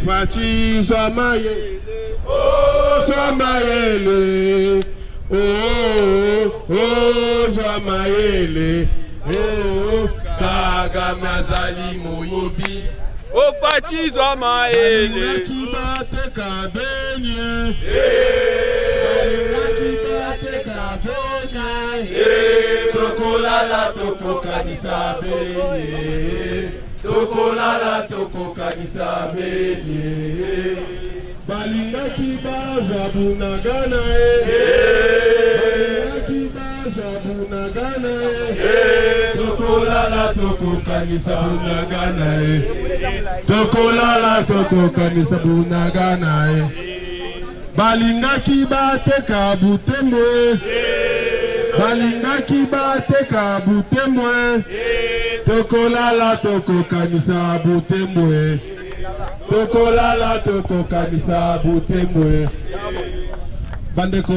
Fachi Somayele, oh Somayele, oh Somayele, oh Kagamazali Moyibi, oh Fachi Somayele, Kibate Kabenye, Kibate Kabenye, Tokolala Tokokanisa Benye. Tokolala tokokanisa benye balingaki baza bunagana balingaki baza bunagana tokolala tokokanisa bunagana tokolala tokokanisa bunagana balingaki bateka butembo balingaki bateka butembo tokolala tokokanisa butembo tokolala tokokanisa butembo bandeko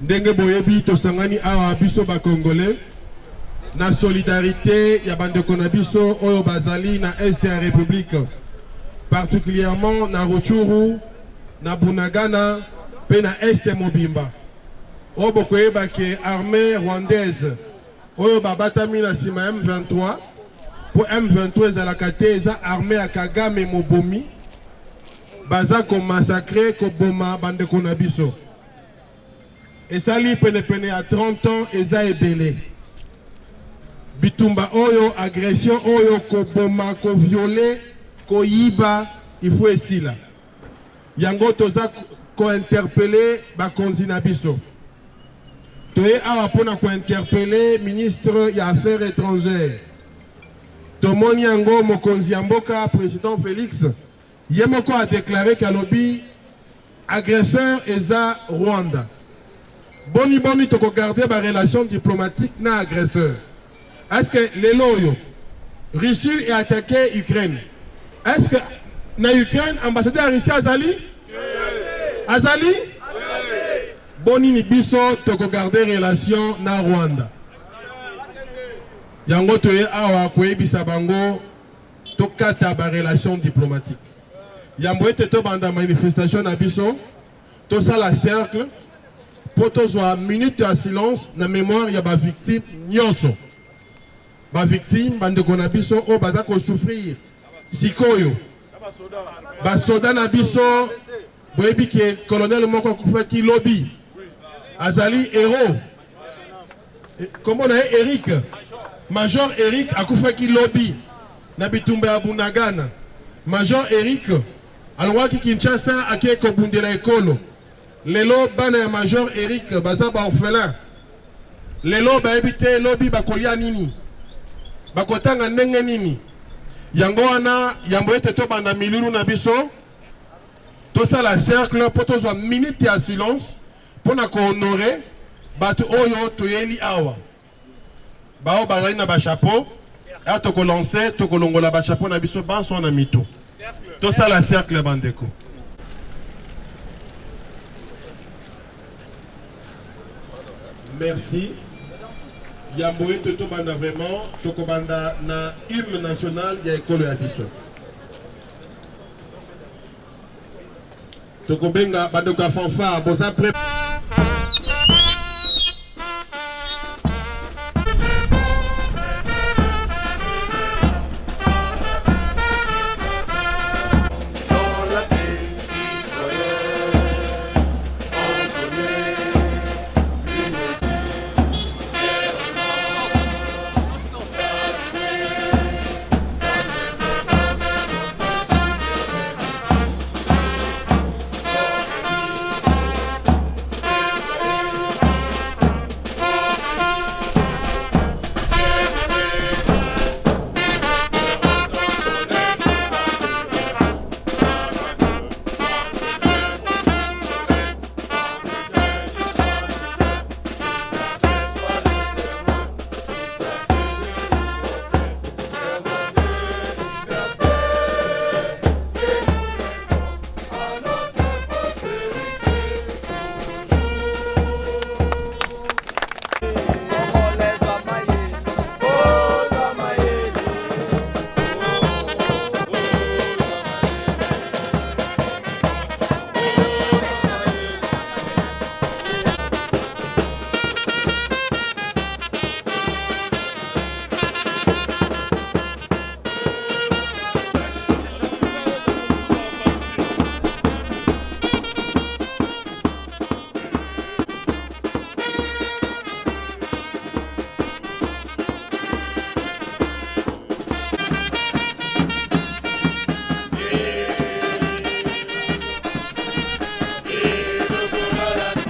ndenge boyebi tosangani awa biso ba congolais na solidarité ya bandeko na biso oyo bazali na est ya république particulièrement na Rutshuru na Bunagana pe na est Mobimba oyo bokoyeba ke armée rwandaise oyo babatami na sima M23 pour M23 ezalaka te eza armée ya Kagame mobomi baza ko massacrer ko boma bandeko na biso esali pene ya 30 ans eza ebele bitumba oyo agression oyo ko boma ko violer ko yiba il faut esila yango toza ko interpeller bakonzi na biso toye awa pona ko interpeller ministre ya affaires étrangères tomoni yango mokonzi ya mboka président Félix ye moko a déclaré qu'alobi agresseur eza Rwanda boni toko garder ba relation diplomatique na agresseur est-ce que lelo yo Russie a attaqué Ukraine est-ce que na Ukraine ambassadeur Russie azali boni ni biso toko garder relation na Rwanda yango toye awa koyebisa bango tokata ba relation diplomatique yambo ete to banda manifestation na biso to sala cercle po tozwa minute ya silence na mémoire ya ba victime nyonso ba victime bandeko na biso o baza ko souffrir sikoyo ba soda na biso boyebi ke colonel moko akufaki lobi azali héros comment na Eric Major Eric akufaki lobi na bitumba ya Bunagana Major Eric alwaki Kinshasa ake ko bundela ekolo lelo bana ya Major Eric baza ba orphelin lelo ba ebite lobi bakolia nini bakotanga ndenge nini yango wana yambo ete to banda milulu na biso to sala cercle po tozwa minute ya silence pona ko honorer batu oyo toyeli awa bao bazali na ba chapeau a toko lancer toko longola ba chapeau na biso banso na mito to sala cercle bandeko merci yambo ete to banda vraiment toko banda na hymne national ya ekolo ya biso toko benga bandeko ya fanfare boza prêt.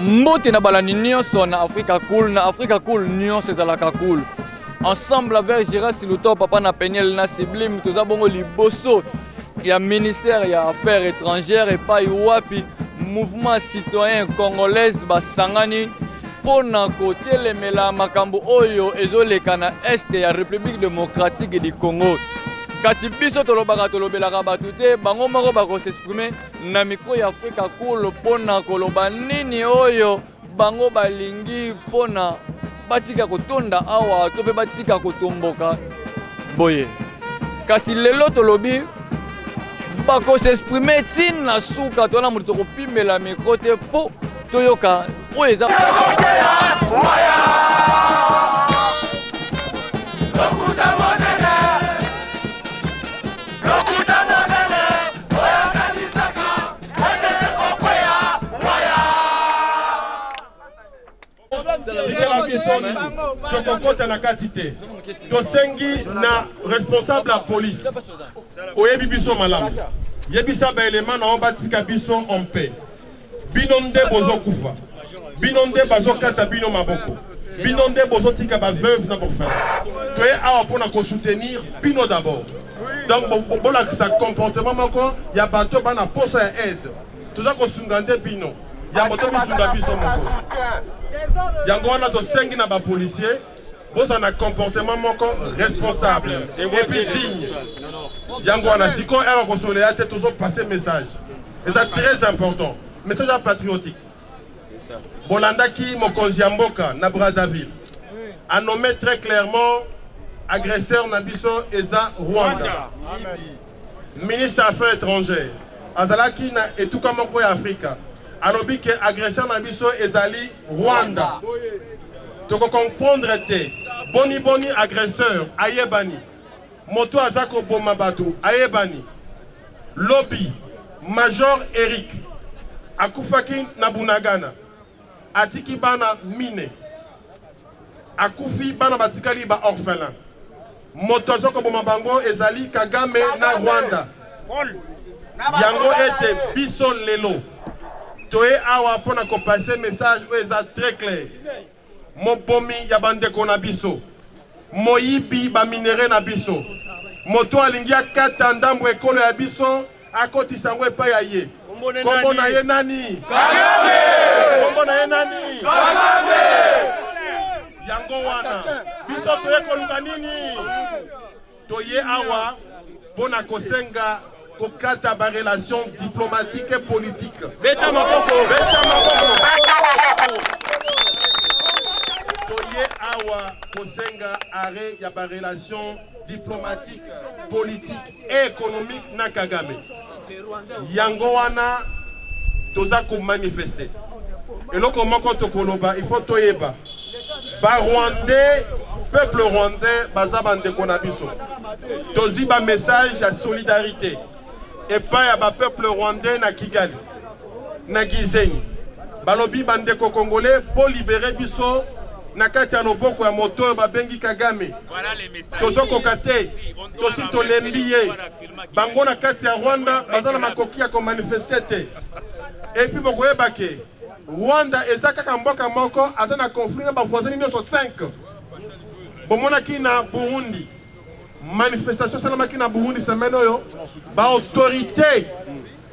mbote na balandi nyonso na Africa Cool nyonso ezalaka cool. Ensemble avec Gérard Siluto, papa na Peniel na Sublime, toza bongo liboso ya ministère ya affaires étrangères et pas wapi mouvement citoyen congolais basangani pona kotelemela makambo oyo ezoleka na este ya République démocratique du Congo. Kasi biso tolobelaka bato te bango moko bakosexprimer na micro ya Africa Cool pona koloba nini oyo bango balingi pona batika kotonda awa to pe batika kotomboka boye. Kasi lelo tolobi bakosexprimer tina suka tona moto tokopimela micro te po toyoka oyo eza tokokota na kati te tosengi na responsable ya police oyebi biso malamu yebisa baelema na batika biso en paix bino nde bozokufa bino nde bazokata bino maboko bino nde bozotika baveuve na borphelin toye awa mpona kosoutenir bino d'abord donc bolakisa comportement moko ya bato bana posa ya aide toza kosunga nde bino yango tomisunga biso moko yango wana tosengi na bapolisier boza na comportement moko responsable et puis digne yango wana siko ero kosoleya te tozopase message eza très important message patriotique bolandaki mokonzi ya mboka na Brazzaville a nommé très clairement agresseur na biso eza Rwanda. Ministre des Affaires étrangères azalaki na etuka moko ya Afrika alobi ke agresseur na biso ezali Rwanda. Toko comprendre te boni agresseur ayebani moto azako boma bato ayebani lobby Major Eric akufaki na Bunagana atiki bana mine akufi bana batikali ba orphelin moto azako boma bango ezali Kagame na Rwanda yango ete biso lelo toye awa pona ko passer message eza très clair mobomi ya bandeko na biso moyibi ba minere na biso moto alingi akata ndambo ekolo ya biso akotisa ngo epai ya ye kombo na ye nani Kagame kombo na ye nani Kagame yango wana biso toye koluka nini toye awa pona kosenga kokata ba relation diplomatique et politique beta maboko toye awa kosenga arrêt ya ba relation diplomatique politique et économique na Kagame yango wana toza ko manifester eloko moko tokoloba il faut toyeba ba rwandais peuple rwandais baza bandeko na biso tozi ba message ya solidarité et pas ya ba peuple rwandais na Kigali na Gisenyi balobi bandeko congolais pour libérer biso na kati ya loboko ya moto ba bengi Kagame tozoko kate tosi tolembi ye bango na kati ya Rwanda bazana makoki ya ko manifester te et puis bokoyeba ke Rwanda eza kaka mboka moko aza na conflit na ba voisins nyonso 5 bomonaki na Burundi manifestation salamaki na Burundi semaine oyo ba autorité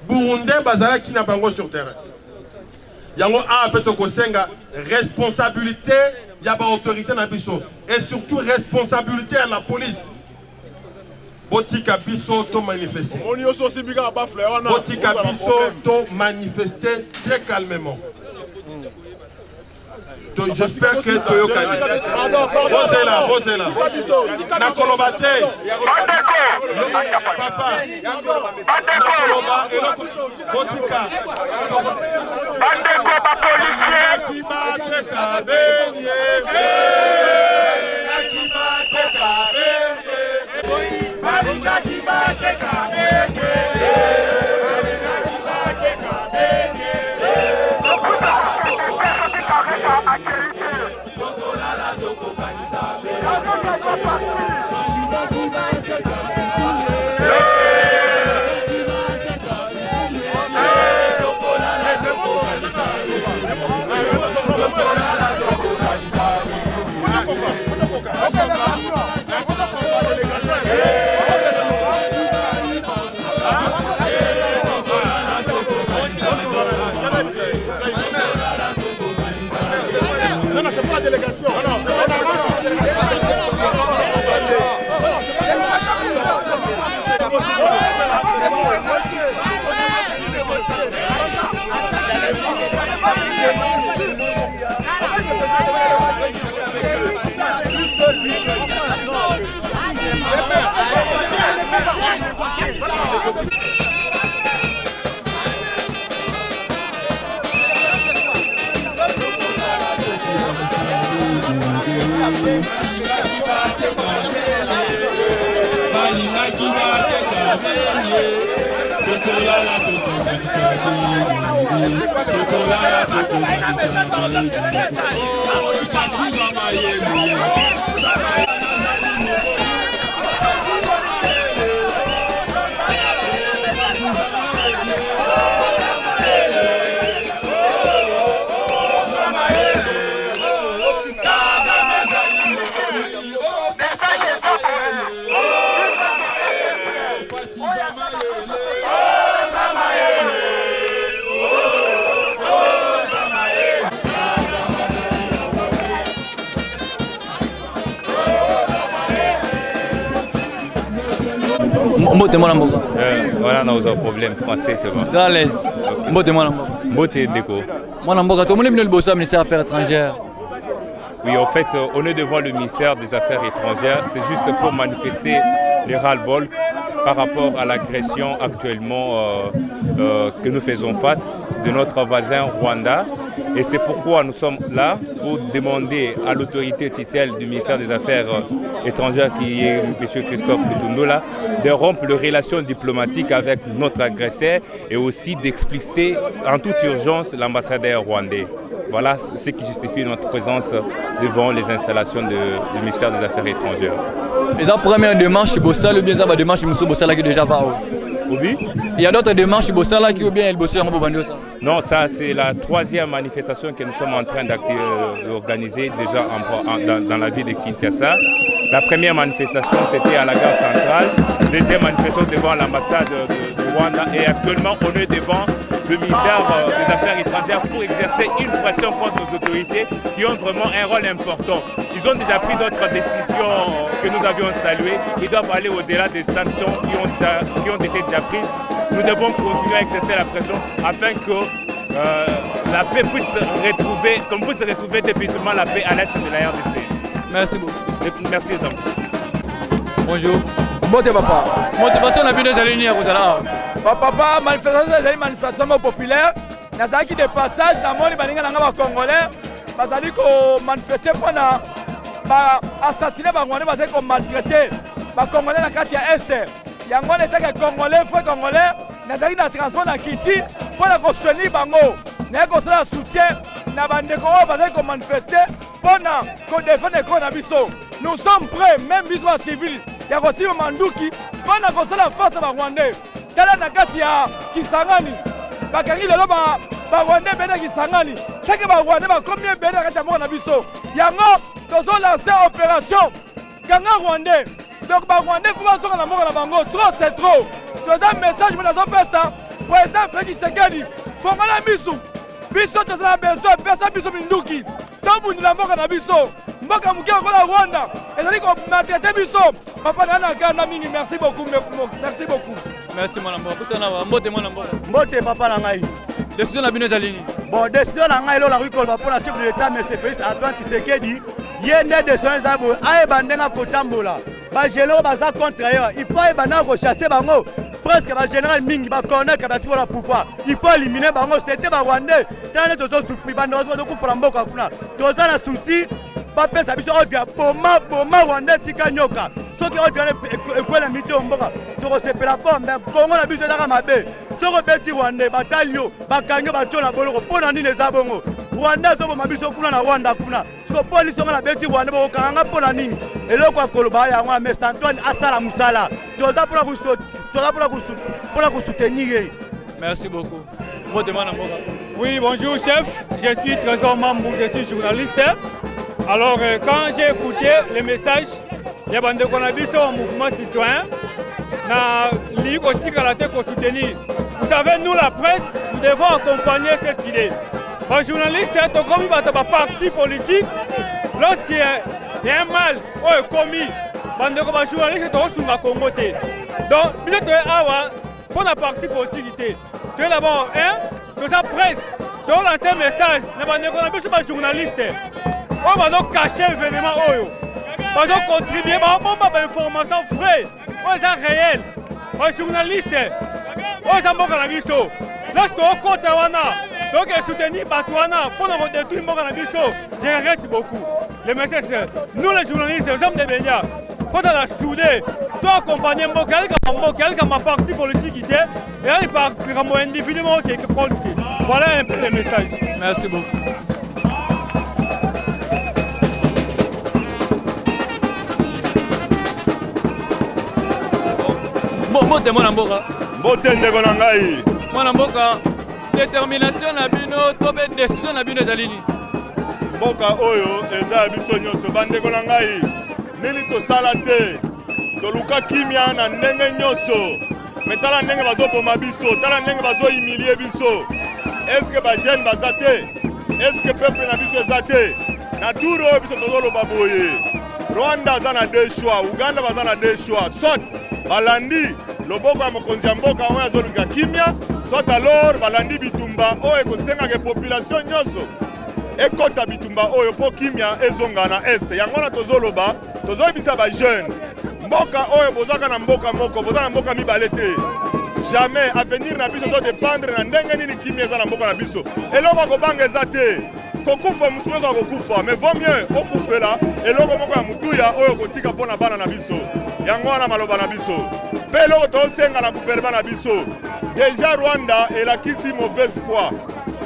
burundais bazalaki na bango sur terrain yango a peto kosenga responsabilité ya ba autorité na biso et surtout responsabilité à la police botika biso to manifester botika biso to manifester très calmement. J'espère que Toyoka Rosela Nakolobate Papa Nakoloba Botika Voilà nos problèmes français, c'est bon. C'est à l'aise. Mbote Ndeko. Moi, tout le monde est venu le bosser au ministère des Affaires étrangères. Oui, en fait, on est devant le ministère des Affaires étrangères. C'est juste pour manifester les ras-le-bol par rapport à l'agression actuellement que nous faisons face de notre voisin Rwanda. Et c'est pourquoi nous sommes là pour demander à l'autorité titulaire du ministère des Affaires étrangères, qui est M. Christophe Lutundula, de rompre les relations diplomatiques avec notre agresseur et aussi d'expulser en toute urgence l'ambassadeur rwandais. Voilà ce qui justifie notre présence devant les installations du ministère des Affaires étrangères. Et la première démarche, c'est Bossal ou bien la démarche de M. Bossala qui est déjà va. Oui. Il y a d'autres démarches Bossala qui ou bien elle bosse en Bobandio ça. Non, ça c'est la troisième manifestation que nous sommes en train d'organiser déjà dans la ville de Kinshasa. La première manifestation c'était à la gare centrale, deuxième manifestation devant l'ambassade du Rwanda et actuellement on est devant le ministère des Affaires étrangères pour exercer une pression contre nos autorités qui ont vraiment un rôle important. Ils ont déjà pris d'autres décisions que nous avions saluées. Ils doivent aller au-delà des sanctions qui ont été déjà prises. Nous devons continuer à exercer la pression afin que la paix puisse retrouver définitivement la paix à l'est de la RDC. Merci beaucoup. Merci donc. Bonjour. Moté papa. Motivation na bino ezali nini ya kozala? Papa, manifestation ezali manifestation populaire. Nazalaki de passage namoni baninga nanga ba Congolais bazali ko manifester mpona ba assassiner bangwane bazali ko maltraiter ba Congolais na kati ya Est. Yango netaka Congolais frère Congolais nazalaki na transport na Kiti mpona kosoutenir bango. Naye kosala soutien na bandeko oyo bazali ko manifester mpona kodefendre ekolo na biso. Nous sommes prêts, même biso ba civil ya kosimba manduki mpona kosala face ya barwandais. Tala na kati ya Kisangani bakangi lelo barwandais bene Kisangani seke barwandais bakomi ebele na kati ya moko na biso. Yango tozolanse opération kanga rwandais. Donc barwandais fo bazonga na moko na bango. Trop c'est trop. Toza message mpo nazopesa président Félix Tshisekedi fongola misu biso tozala besoin pesa biso minduki tobundela mboka na biso. Mboka moke lokola Rwanda ezali komaltraite biso. Papa na gana mingi. Merci beaucoup. Merci beaucoup. Merci mon amour. Kusana mbote mon amour. Mbote papa na ngai. Décision na bino ezali nini? Bon, décision na ngai lola rikoloba mpona chef de l'État M. Félix Antoine Tshisekedi ye nde décision eza boye ayeba ndenge akotambola bagénéraux baza contre ye. Il faut ayeba ndenge akochasse bango. Presque bagénéral mingi bacolonel kabati mpona pouvoir. Il faut éliminer bango. C'était barwandais tala nde tozosufri bandeko tozokufula mboka kuna toza na souci bapesa biso ordre boma rwandais tika nyoka soki ordre ekwela miti yo mboka tokosepela fort mais kongo na biso ezaka mabe soki obeti rwandais batali yo bakangi batio na boloko mpo na nini eza bongo rwandais ezoboma biso kuna na rwanda kuna siko polisi onga na beti rwandais bokokanganga mpo na nini eloko akoloba yango ya mese Antoine asala mosala toza mpona kosoutenir ye. Merci beaucoup. Oui, bonjour chef, je suis Trésor Mambou, je suis journaliste. Alors quand j'ai écouté les messages, il y a des cannabis au mouvement citoyen, pour soutenir. Vous savez, nous la presse, nous devons accompagner cette idée. Les journalistes, comme un parti politique, lorsqu'il y a un mal commis, les journalistes sont sur Congo. Donc, vous êtes pour la partie politique. Tu es d'abord de sa presse, tu as lancé un message, les journalistes. On va donc cacher l'événement. On va contribuer à l'information vraie, aux réels, aux journalistes, aux ambassadeurs. Lorsqu'on compte donc soutenir Batouana pour nous détruire Mokanabiso, je regrette beaucoup. Les messages, nous les journalistes, nous sommes des médias. faut la souder. Tu dois accompagner Mboka, quelqu'un ma parti politique qui était, et il part individuellement qui est politique. Voilà un peu le message. Merci beaucoup. Mbote mwana mboka. Mbote ndeko na ngai. Mwana mboka, détermination na bino to be décision na bino ezali nini? Mboka oyo eza biso nyonso bandeko na ngai. Nini tosala te. Toluka kimia na ndenge nyonso. Metala ndenge bazoboma biso, tala ndenge bazohumilie biso. Est-ce que ba jeune baza te? Est-ce que peuple na biso eza te? Na tour oyo biso tozoloba boye. Rwanda aza na deux choix, Uganda baza na deux choix. Soit balandi loboko ya mokonzi ya mboka oyo azoluka kimia, soit alors balandi bitumba oyo ekosengaka population nyonso ekota bitumba oyo po kimia ezonga na este. Yango na tozoloba, tozoyebisa ba jeune mboka oyo bozaka na mboka moko, boza na mboka mibale te. Jamais avenir na biso to dépendre na ndenge nini kimia eza na mboka na biso. Eloko kobanga eza te. Kokufa mutu eza kokufa, mais vaut mieux okufela eloko moko ya mutuya oyo kotika mpona bana na biso. Yango wana maloba na biso. Pe eloko tosenga na gouvernement na biso. Déjà Rwanda elakisi mauvaise foi.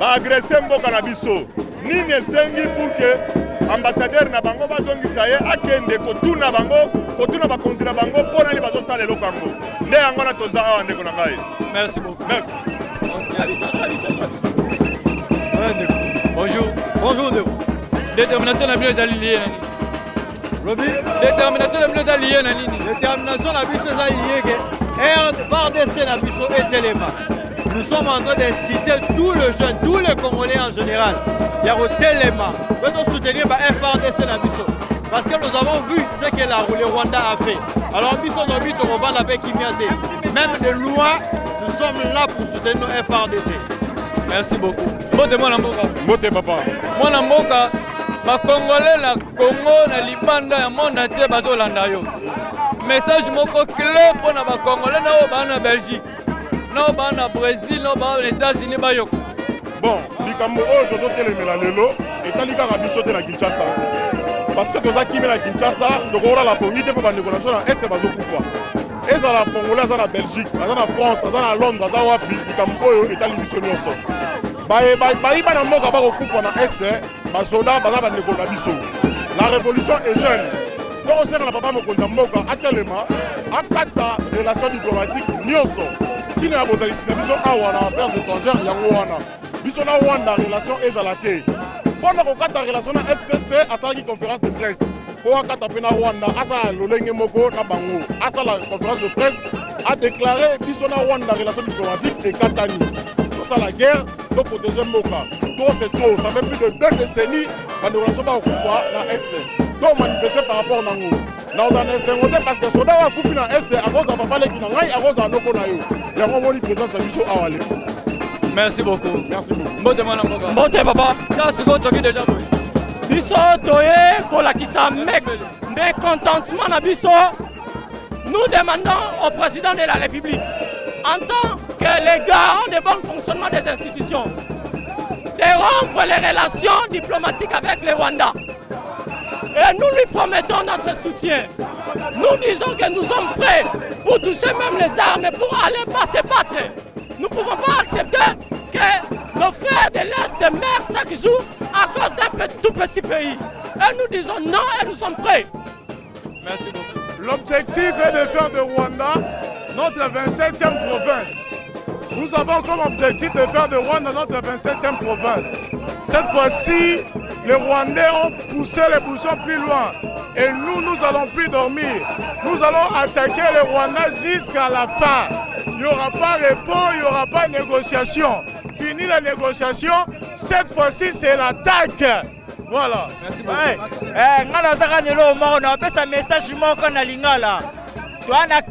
Baagrese mboka na biso. Nini esengi pour que ambassadeur na bango bazongisa ye akende kotuna bango, kotuna bakonzi na bango mpona nini bazosala eloko yango. Nde yango wana toza awa ndeko na ngai. Merci beaucoup. Merci. Bonjour. Bonjour Ndeko. Détermination na bino ezali lié na nini? Robi, Détermination na bino ezali lié na nini? détermination na biso eza lié que RDC na biso etelema. Nous sommes en train d'inciter tous les jeunes, tous les Congolais en général, ya kotelema, pour soutenir ba FRDC na biso. Parce que nous avons vu ce que le Rwanda a fait. Alors biso no bito on va la paix Kimiate. Même de loin, nous sommes là pour soutenir nos FRDC. Merci beaucoup. Mbote mwana mboka. Mbote papa. Mwana mboka, ba Congolais na Congo na libanda ya monde entier bazolanda yo. Message moko clé pour na ba Congolais na o ba na Belgique. Na o ba na Brésil, na o ba na États-Unis ba yo. Bon, likambo oyo tozotelemela lelo etali kaka biso te na Kinshasa. Parce que toza kimi na Kinshasa, tokokola pongi te mpo bandeko na biso na este bazokufa. Ezala Congolais aza na Belgique, aza na France, aza na Londres, aza wapi, likambo oyo etali biso nyonso. Bayiba na mboka bakokufa na este, basoda baza bandeko na biso. La révolution est jeune. Tokosenga na papa mokonzi ya mboka atelema, akata relation diplomatique nyonso. Tina ya bozalisi na biso awa na affaires étrangères yango wana. Biso na Rwanda relation ezala te. Mpona kokata relation na FCC asalaki conférence de presse. Po akata mpe na Rwanda asala lolenge moko na bango. Asala conférence de presse a déclaré biso na Rwanda relation diplomatique ekatani. Tosala guerre, to protéger mboka. Trop c'est trop, ça fait plus de 2 décennies bande relation bakokufa na este. To manifester par rapport nango. Na ozana esengo te parce que soda wakufi na este akoza papa leki na ngai akoza noko na yo. Yango moni présence ya biso awa leko. Merci beaucoup. Merci beaucoup. Mbote mwana mboka. Mbote papa. Kasi ko toki déjà boy. Biso toye kolakisa mécontentement na biso. Nous demandons au président de la République, en tant que les garants de bon fonctionnement des institutions, de rompre les relations diplomatiques avec le Rwanda. Et nous lui promettons notre soutien. Nous disons que nous sommes prêts pour toucher même les armes pour aller pas se battre. Nous ne pouvons pas accepter que nos frères de l'Est meurent chaque jour à cause d'un tout petit pays. Et nous disons non et nous sommes prêts. Merci beaucoup. L'objectif est de faire de Rwanda notre 27e province. Nous avons comme objectif de faire de Rwanda notre 27e province. Cette fois-ci, les Rwandais ont poussé les bouchons plus loin. Et nous allons plus dormir. Nous allons attaquer les Rwandais jusqu'à la fin. Il n'y aura pas repos, il n'y aura pas de négociation. Fini la négociation, cette fois-ci c'est l'attaque. Voilà. Merci beaucoup. Ngana zaka nelo moko na pesa message moko na lingala. Twana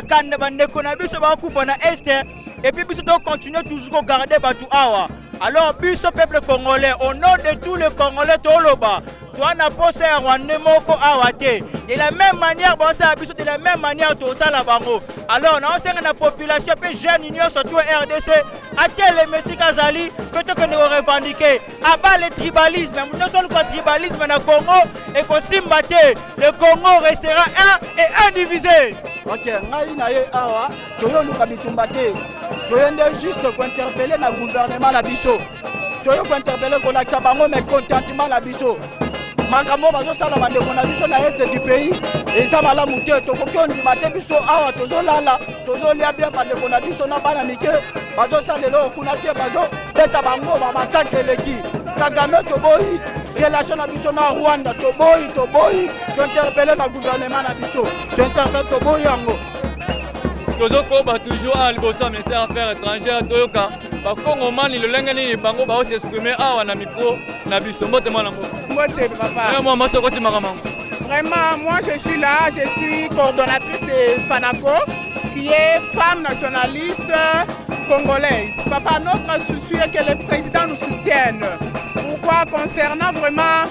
kanda bandeko na biso ba kufa na este et puis biso doit continuer toujours à garder batu awa. Alors biso peuple congolais au nom de tous les Congolais toloba. Twana posa Rwanda moko awa te. De la même manière bosa biso de la même manière to sala bango. Alors na senga na population pe jeune union surtout RDC atele Messi Kazali plutôt que de revendiquer. Abat le tribalisme, nous sommes le tribalisme dans le Congo et qu'on s'imbatte, le Congo restera un et indivisé. Ok, ngai na ye awa, toyo luka bitumba te. Toyende juste pour interpeller le gouvernement la biso. Toyo pour interpeller ko lakisa bango mais contentement la biso. Makambo bazo sala bande ko na biso na est du pays. Et ça mala muté to ko kyo ndima te biso awa tozo lala, tozo lia bien bande ko na biso na bana mike. Bazo sala lo kuna te bazo beta bango ba massacre leki. Kagame to boyi. Relation à biso na Rwanda, toboyi, to interpeller le gouvernement na biso, to interpeller toboyi yango. Tozo koba toujours à liboso ministère affaires étrangères toyoka. Ba Congo mani le lenga ni bango ba s'exprimer awa na micro na biso mbote mwana ngo. Mbote papa. Moi masoko ti makama. Vraiment moi je suis là, je suis coordonnatrice de Fanaco qui est femme nationaliste congolaise. Papa, notre souci est que le président nous soutienne. Pourquoi? Concernant vraiment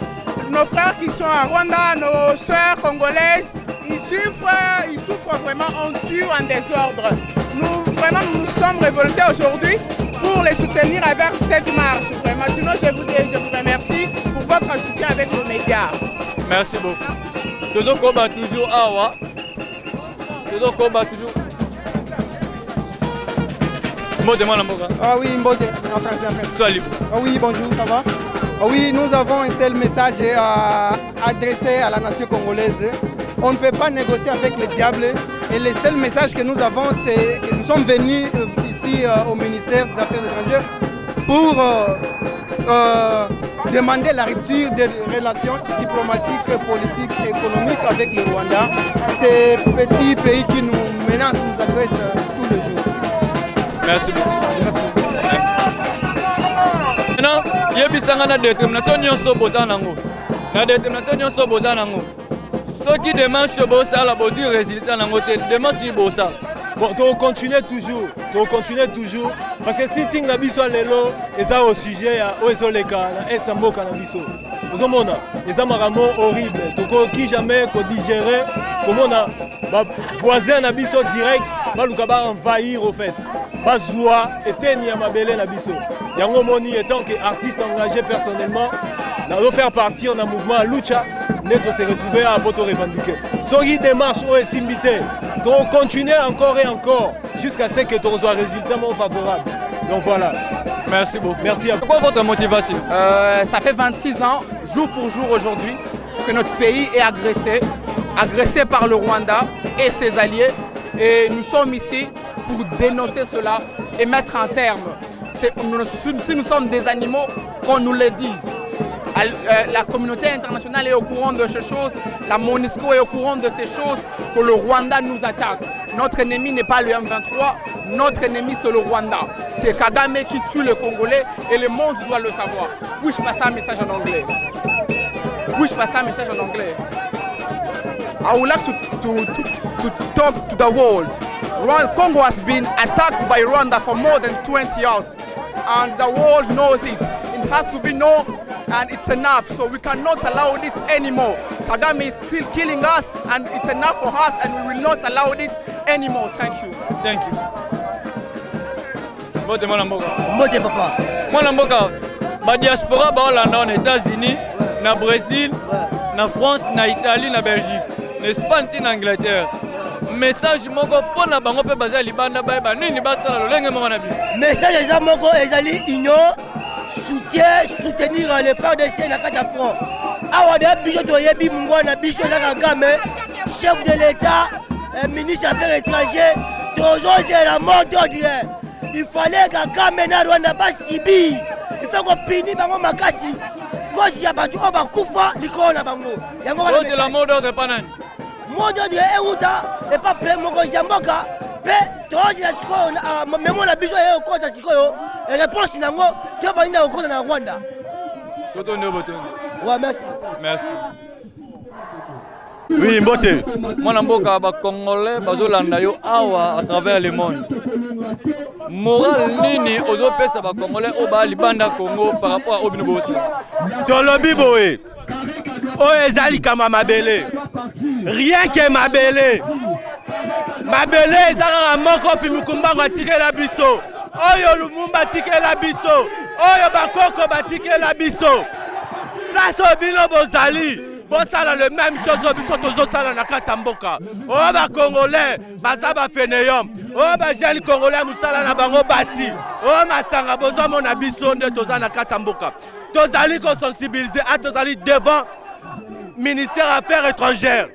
nos frères qui sont à Rwanda, nos sœurs congolaises, ils souffrent vraiment, on tue en désordre. Nous nous sommes révoltés aujourd'hui pour les soutenir avec cette marche. Vraiment. Sinon, je vous remercie pour votre soutien avec nos médias. Merci beaucoup. Toujours combat toujours awa. Toujours combat toujours. Ah oui, Mbote, en français. Sois libre. Ah oui, bonjour, ça va? Ah oui, nous avons un seul message à adresser à la nation congolaise. On ne peut pas négocier avec le diable. Et le seul message que nous avons, c'est que nous sommes venus ici au ministère des Affaires étrangères pour demander la rupture des relations diplomatiques, politiques et économiques avec le Rwanda. Ces petits pays qui nous menacent, nous agressent tous les jours. Merci beaucoup. Merci. Maintenant, il y a une détermination nyonso boza nango. La détermination nyonso boza nango. Ceux qui demandent ce bossa la bosi résultat nango te demandent si bossa. Bon, on continue toujours. Parce que si tinga biso lelo eza au sujet ya ozo leka na est mboka na biso. Ozomona, eza makambo horrible. Toko ki jamais ko digérer comment na voisin na biso direct baluka ba envahir au fait. Bazoua eteni ya mabele na biso. Yango moni étant que artiste engagé personnellement, na faire partir dans mouvement Lucha, netto se retrouver à Boto revendiquer. Sogi démarche o esimbité. Donc continuer encore et encore jusqu'à ce que tu sois résultat favorable. Donc voilà. Merci beaucoup. Merci à vous. Pourquoi votre motivation? Ça fait 26 ans, jour pour jour aujourd'hui, que notre pays est agressé par le Rwanda et ses alliés. Et nous sommes ici pour dénoncer cela et mettre un terme. Si nous sommes des animaux, qu'on nous le dise. La communauté internationale est au courant de ces choses, la MONUSCO est au courant de ces choses, que le Rwanda nous attaque. Notre ennemi n'est pas le M23, notre ennemi c'est le Rwanda. C'est Kagame qui tue les Congolais et le monde doit le savoir. Puis-je passer un message en anglais? I would like to talk to the world. Congo has been attacked by Rwanda for more than 20 years and the world knows it. It has to be known and it's enough, so we cannot allow this anymore. Kagame is still killing us and it's enough for us and we will not allow this anymore. Thank you. Thank you. Mbote mwana mboka. Mbote papa. Mwana mboka, ba diaspora ba Hollande aux États-Unis, na Brésil, na France, na Italie, na Belgique, na Espagne, na Angleterre. Message moko pona bango pe baza libanda ba nini basala lolenge moko na bi. Message eza moko ezali union, soutenir les frères de Sien na kata front. Awa de biso to yebi mungwana biso na Kagame, chef de l'État, ministre des Affaires étrangères, tozo la mort d'ordre. Il fallait Kagame na Rwanda pas sibi. Il faut qu'on pini bango makasi. Kosi ya batu oba kufa likolo na bango. Yango ba c'est la mort d'ordre panani. Mort d'ordre euta et pas plein moko mboka. Pe tozi la sikoyo memo na biso e okota sikoyo. Et réponse nango que ba ina okota na Rwanda. Soto ndo botondo. Ouais, merci. Merci. Oui, Mbote. Mwana mboka ba Congolais bazolanda yo awa à travers le monde. Moral nini ozopesa ba Congolais o ba libanda Congo par rapport à Obino Bosi. Tolobi boé. O ezali kama mabele. Rien que mabele. Mabele ezala moko pi mukumba kwa tike la biso. oyo Lumumba atikela biso, oyo bakoko batikela biso. Place obino bozali, bosala le même chose biso tozosala na kati ya mboka. Oyo ba Congolais baza ba fainéant, oyo ba jeune Congolais musala na bango basi, oyo masanga bozomona biso nde toza na kati ya mboka. Tozali ko sensibiliser à tozali devant ministère Affaires étrangères.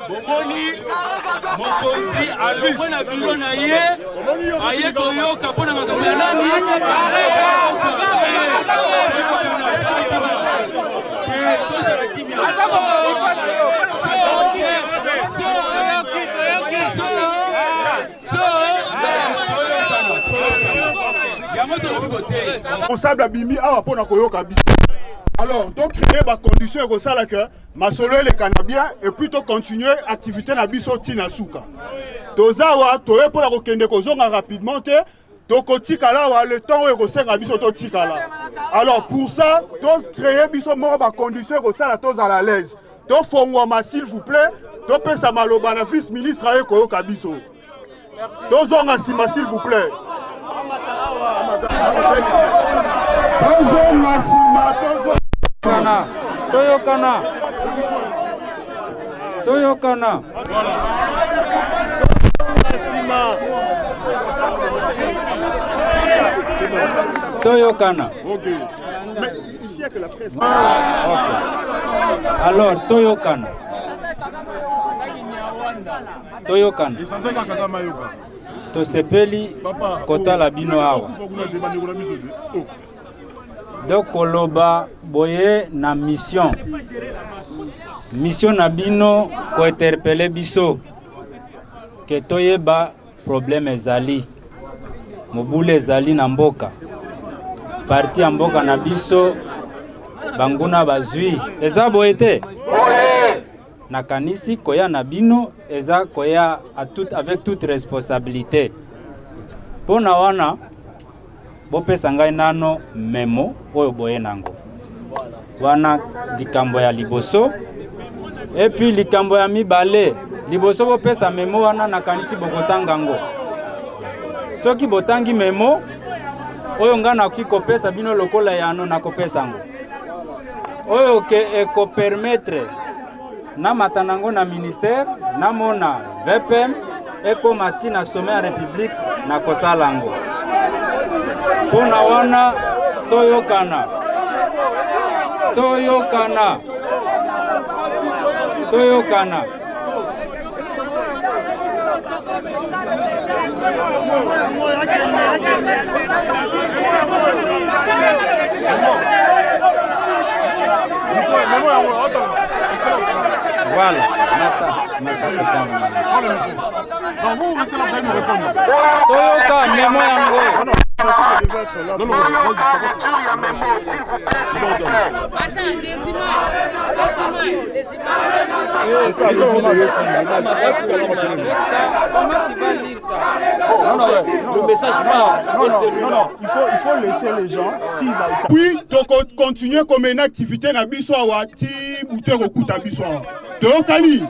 Bomoni mokonzi alongwe na biro na ye aye koyoka mpona makambo ya nani responsable abimi awa mpona koyoka biso. Alors, donc créer des conditions comme ça là que ma solo le canabien et puis to continuer activité na biso tina suka. Tozawa toye pour la kokende kozonga rapidement te to kotika là wa le temps où kosenga biso to tika là. Alors pour ça, to créer biso moko ba conditions comme ça là to à l'aise. To fongwa s'il vous plaît, to pesa maloba na vice ministre aye koyoka biso. To zonga sima s'il vous plaît. Toyokana. Toyokana. Toyokana. Ok. Mais ici il y a que la presse. Ok. Alors, Toyokana. Toyokana. Tosepeli kotala bino awa. Donc koloba boye na mission na bino ko interpeller biso ke toyeba problème ezali mobule ezali na mboka parti ya mboka na biso banguna bazwi eza boye te na kanisi koya na bino eza koya avec toute responsabilité pona wana bopesa ngai nano memo oyo boye nango wana likambo ya liboso et puis likambo ya mibale liboso bopesa memo wana nakanisi bokotanga ngo soki botangi memo oyo nga nakoki kopesa bino lokola yano nakopesa ngo oyo ke ekopermettre namata nango na ministère namona VPM ekoma tina sommet ya république nakosala ngo pona wana toyokana voilà, donc vous restez là, vous allez nous répondre. Toyoka, mémo yango. Non, c'est ça, comment tu vas lire ça? Le message va. Non, il faut laisser les gens. Puis, donc continuer comme une activité na biso awati bouté okuta biso. Toyokani.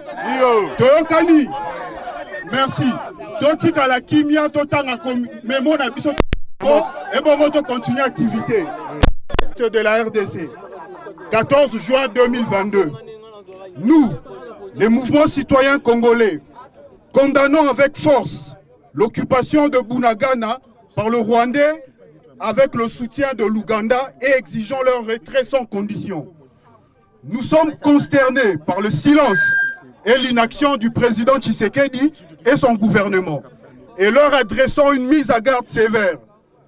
Merci. Totika la kimia totanga comme mémo na biso. Et bon, on continue l'activité de la RDC. 14 juin 2022. Nous, les mouvements citoyens congolais, condamnons avec force l'occupation de Bunagana par le Rwandais avec le soutien de l'Ouganda et exigeons leur retrait sans condition. Nous sommes consternés par le silence et l'inaction du président Tshisekedi et son gouvernement et leur adressons une mise à garde sévère.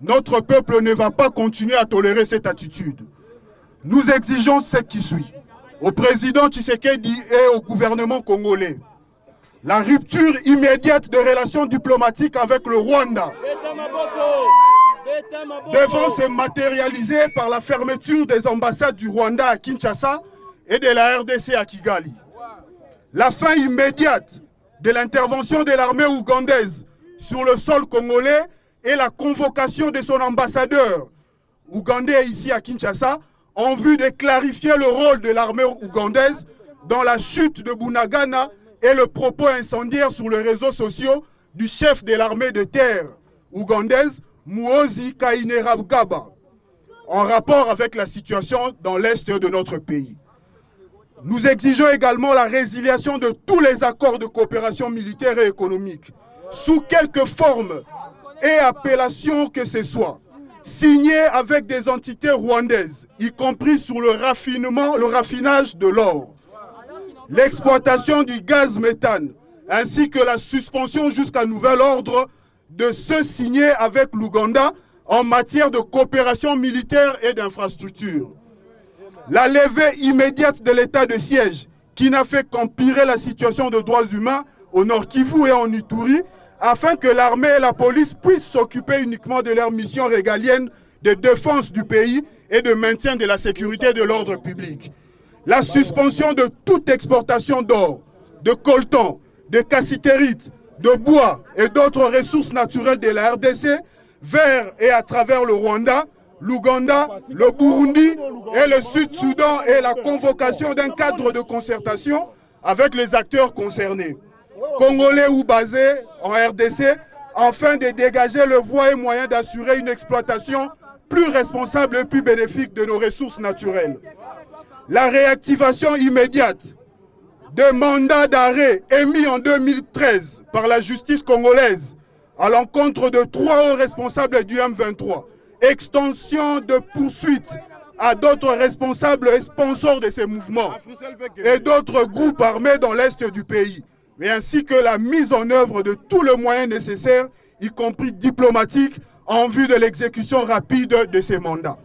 Notre peuple ne va pas continuer à tolérer cette attitude. Nous exigeons ce qui suit. Au président Tshisekedi et au gouvernement congolais, la rupture immédiate de relations diplomatiques avec le Rwanda devant se matérialiser par la fermeture des ambassades du Rwanda à Kinshasa et de la RDC à Kigali. la fin immédiate de l'intervention de l'armée ougandaise sur le sol congolais et la convocation de son ambassadeur ougandais ici à Kinshasa en vue de clarifier le rôle de l'armée ougandaise dans la chute de Bunagana et le propos incendiaire sur les réseaux sociaux du chef de l'armée de terre ougandaise, Muhoozi Kainerugaba, en rapport avec la situation dans l'est de notre pays. Nous exigeons également la résiliation de tous les accords de coopération militaire et économique, sous quelque forme et appellation que ce soit, signés avec des entités rwandaises, y compris sur le raffinage de l'or, l'exploitation du gaz méthane, ainsi que la suspension jusqu'à nouvel ordre de ceux signés avec l'Ouganda en matière de coopération militaire et d'infrastructure. La levée immédiate de l'état de siège qui n'a fait qu'empirer la situation de droits humains au Nord Kivu et en Ituri, afin que l'armée et la police puissent s'occuper uniquement de leur mission régalienne de défense du pays et de maintien de la sécurité de l'ordre public. La suspension de toute exportation d'or, de coltan, de cassitérite, de bois et d'autres ressources naturelles de la RDC vers et à travers le Rwanda, l'Ouganda, le Burundi et le Sud-Soudan et la convocation d'un cadre de concertation avec les acteurs concernés, congolais ou basés en RDC, afin de dégager le voie et moyen d'assurer une exploitation plus responsable et plus bénéfique de nos ressources naturelles. La réactivation immédiate de mandats d'arrêt émis en 2013 par la justice congolaise à l'encontre de 3 hauts responsables du M23, extension de poursuites à d'autres responsables et sponsors de ces mouvements et d'autres groupes armés dans l'est du pays, mais ainsi que la mise en œuvre de tous les moyens nécessaires, y compris diplomatiques, en vue de l'exécution rapide de ces mandats.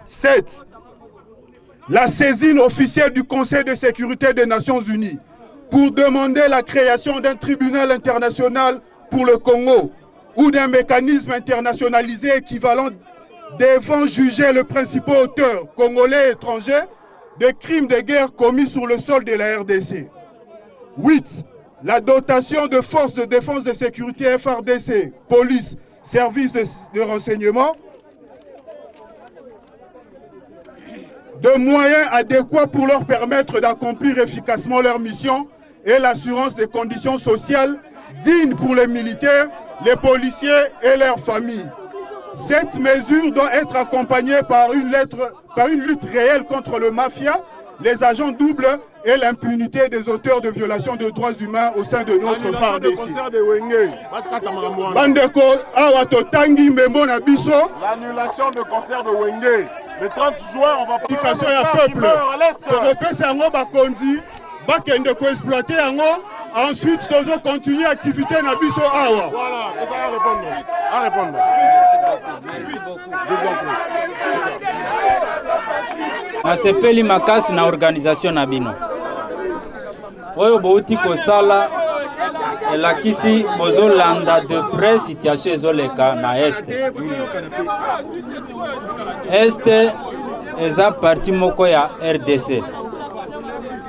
7. La saisine officielle du Conseil de sécurité des Nations Unies pour demander la création d'un tribunal international pour le Congo ou d'un mécanisme internationalisé équivalent devant juger le principal auteur congolais et étranger de crimes de guerre commis sur le sol de la RDC. 8. La dotation de forces de défense de sécurité FARDC, police, services de renseignement, de moyens adéquats pour leur permettre d'accomplir efficacement leur mission et l'assurance des conditions sociales dignes pour les militaires, les policiers et leurs familles. Cette mesure doit être accompagnée par une lutte réelle contre le mafia, les agents doubles et l'impunité des auteurs de violations de droits humains au sein de notre FARDC. Bandeko awa totangi membo na biso. L'annulation de concert de Wenge. Le 30 juin, on va parler à peuple. Topesa yango bakonzi, bakende ko exploiter yango. Ensuite, tozo continuer activité na biso awa. Voilà, ça va répondre. À répondre. Merci beaucoup. Nasepeli makasi na organisation na bino. Oyo bouti kosala elakisi bozolanda de près situation ezoleka na este. Este eza parti moko ya RDC.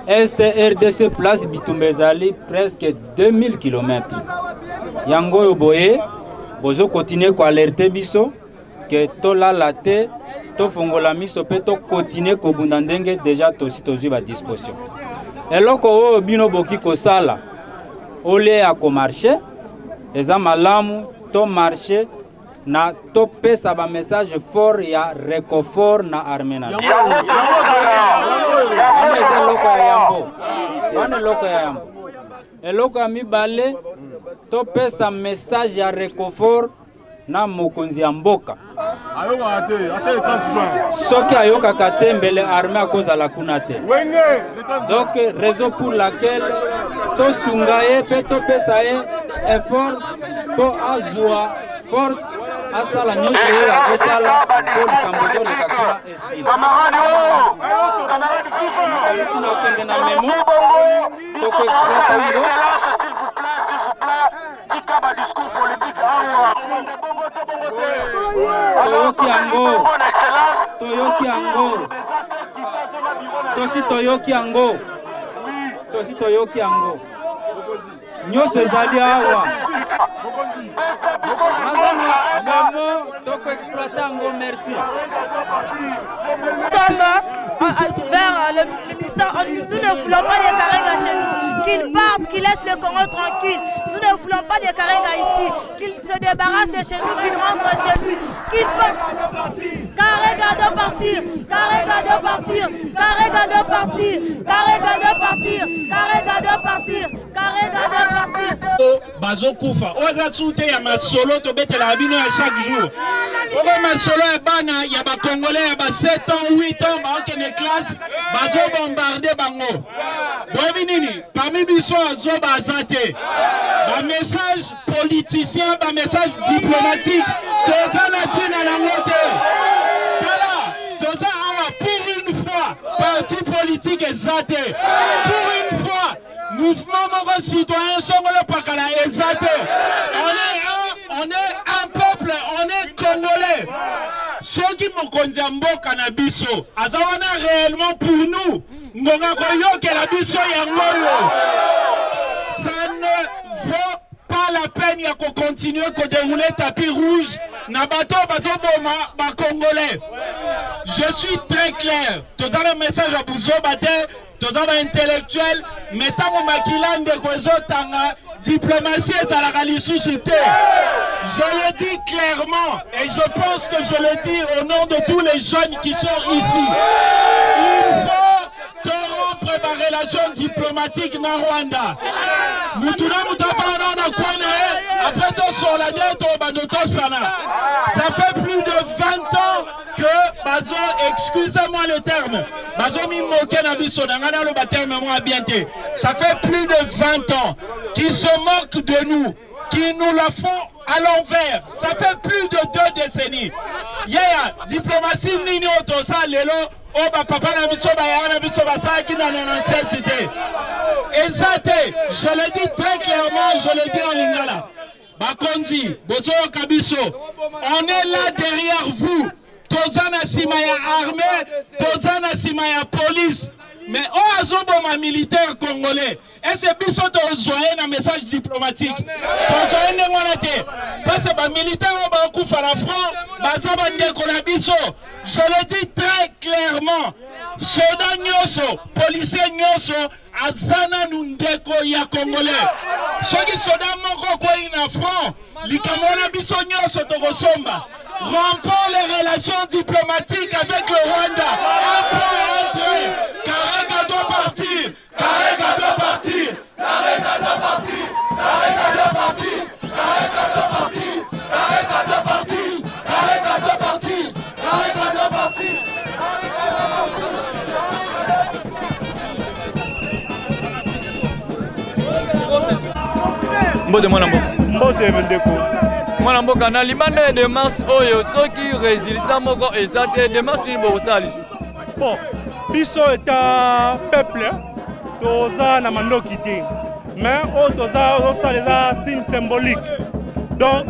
Este RDC place Bitumba ezali presque 2000 km. Yango oyo boye bozo continuer ko alerter biso que tolala te tofongola miso pe to continuer kobunda ndenge déjà tosi tozwi ba disposition. Eloko oyo bino boki kosala ole ya komarche eza malamu to marche na to pesa ba message fort ya réconfort na armée na loko ya yambo eloko ya mibale to pesa message ya réconfort na mokonzi ya mboka ayoka te acha le 30 juin soki ayokaka te mbele armée akozala kuna te donc raison pour laquelle tosunga ye pe topesa ye effort po azwa force asala nyonso oyo akosala po likambo ezoleka kuna esila sina okende na memo tokoexploite yango toyoki yango tosi toyoki yango tosi toyoki yango nyonso ezali awa nazana memo tokoexploite yango. Merci. Vers le ministère, nous ne voulons pas des Karenga chez nous, qu'ils partent, qu'ils laissent le Congo tranquille. Nous ne voulons pas des Karenga ici, qu'ils se débarrassent de chez nous, qu'ils rentrent chez lui, qu'ils partent. Karenga doit partir, Karenga doit partir, Karenga doit partir, Karenga doit partir, Karenga doit partir, Karenga doit partir. Bazo Koufa, oza soute ya masolo to betela abino à chaque jour. Oza masolo ya bana ya ba Congolais ya ba 7 ans, 8 ans, ba okene classe, bazo bombarder bango. Boyebi nini? Parmi biso azo bazate. Ba message politicien, ba message diplomatique, toza na tina na ngote. Kala, toza awa pour une fois, parti politique exaté. Pour une fois, mouvement moko citoyen songolo pakala exaté. On est un peuple, on est congolais. Ceux qui m'ont conduit à Mboka na biso, azawana réellement pour nous. Ngonga koyo ke la biso yangoyo. Ça ne vaut pas la peine ya ko continuer ko dérouler tapis rouge na bato boma ba congolais. Je suis très clair. Tous un message à Bouzo Bate, tous un intellectuel, mettons makilande kozo tanga diplomatie et à la suscité. Je le dis clairement et je pense que je le dis au nom de tous les jeunes qui sont ici. Il faut rompre ma relation diplomatique na Rwanda. Ça fait plus de 20 ans que Bazo, excusez-moi le terme, Bazo mi moke na biso nangana lo ba terme moi bien te. Ça fait plus de 20 ans qu'ils se moquent de nous, qui nous la font à l'envers. Ça fait plus de 2 décennies. Yeah, diplomatie nini otosa lelo o ba papa na biso ba ya na biso ba sa ki na 97 té. Exact. Je le dis très clairement, je le dis en lingala. Bakondi, Bozo Kabiso, on est là derrière vous. Tozana Simaya armée, Tozana Simaya police. Mais on a zoboma militaire congolais. Et c'est biso tozoye un message diplomatique. Tozoye nengonate. Parce que militaire on va couper la front, bazaba ndeko na biso. Je le dis très clairement. Soda nyoso, policier nyoso, azana nundeko ya congolais. Soki soda moko kwa ina front, likamona biso nyoso tokosomba. Rompons les relations diplomatiques avec le Rwanda. Après, Karega doit partir. Karega doit partir. Karega doit partir. Karega doit partir. Karega doit partir. Karega doit partir. Karega doit partir. Karega doit partir. Mbote mwana mboka. Mbote mendeko. Mwana mboka na libanda ya démarche oyo soki résultat moko eza te démarche ni bokosala lisusu. Bon, biso eta peuple toza na mandoki te. Mais oyo toza osala eza signe symbolique. Donc